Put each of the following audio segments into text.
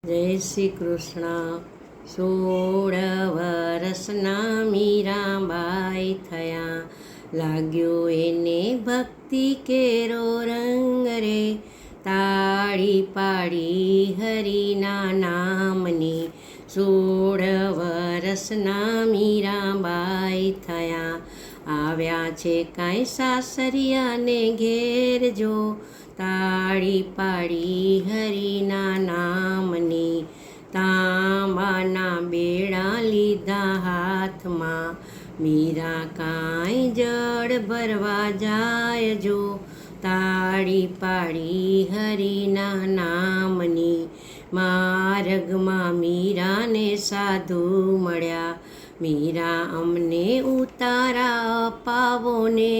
જય શ્રી કૃષ્ણ. 16 વર્ષના મીરાબાઈ થયા, લાગ્યો એને ભક્તિ કેરો રંગ રે. તાળી પાડી હરિના નામની, 16 વર્ષના મીરાબાઈ થયા. આવ્યા છે કાંઈ સાસરિયાને ઘેર જો, તાળી પાડી હરિના નામની. તાંબાના બેડા લીધા હાથમાં, મીરા કાંઈ જળ ભરવા જાય જો, તાળી પાડી હરિના નામની. માર્ગમાં મીરાને સાધુ મળ્યા, મીરા અમને ઉતારા અપાવો ને,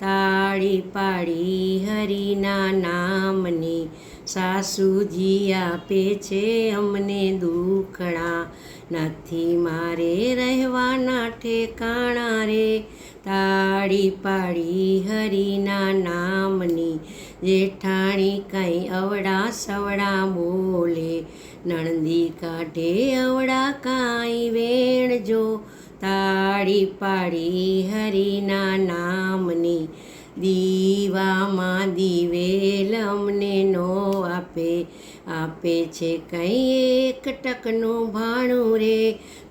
તાળી પાડી હરિના નામની. સાસુજી આપે છે અમને દુખડા, નથી મારે રહેવાના ઠેકાણા રે, તાળી પાડી હરિના નામની. જેઠાણી કંઈ અવડા સવડા બોલે, નણંદી કાઢે અવડા કાંઈ વેણ જો, તાળી પાડી હરિના નામની. દીવામાં દિવેલ અમને નો આપે, આપે છે કંઈ એક ટકનું ભાણું રે,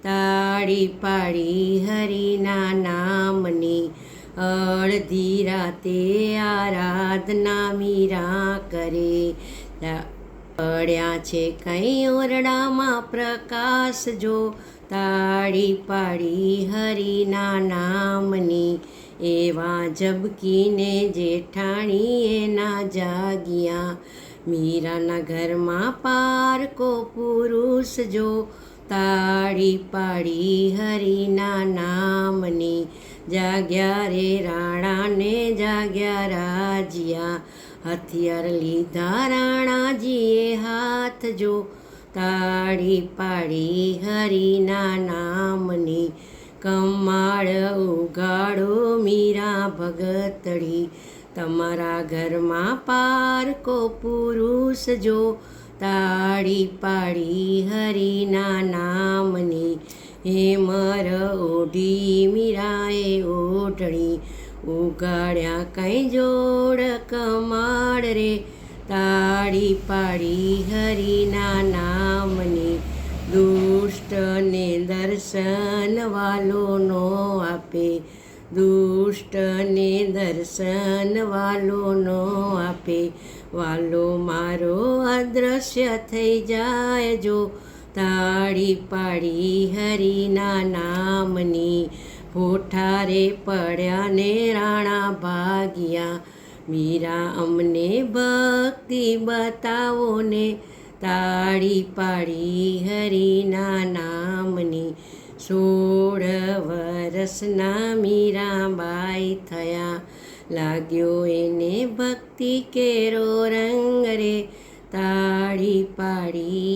તાળી પાડી હરિના નામની. અડધી રાતે આરાધના મીરા કરે, પડ્યા છે કંઈ ઓરડામાં પ્રકાશ જો, તાળી પાડી હરિના નામની. એવા ઝબકીને જેઠાણીએ ના જાગ્યા, મીરાના ઘરમાં પારકો પુરુષ જો, તાળી પાડી હરિના નામની. જાગ્યા રે રાણાને જાગ્યા રાજ્યા, હથિયાર લીધા રાણાજીએ હાથ જો, તાળી પાડી હરિના નામની. કમાળ ઉગાડો મીરા ભગતડી, તમારા ઘરમાં પારકો પુરુષ જો, તાળી પાડી હરિના નામની. હેમર ઓઢી મીરાએ ઓઢણી, ઉગાડ્યા કંઈ જોડ કમાળ રે, તાળી પાડી હરિના નામની. દુષ્ટને દર્શન વાલો નો આપે, દુષ્ટને દર્શન વાલો નો આપે, વાલો મારો અદૃશ્ય થઈ જાય જો, તાળી પાડી હરિના નામની. ભોઠારે પડ્યા ને રાણા ભાગ્યા, મીરા અમને ભક્તિ બતાવો ને, તાળી પાડી હરિના નામની. 16 વર્ષના મીરાબાઈ થયા, લાગ્યો એને ભક્તિ કેરો રંગ રે, તાળી પાડી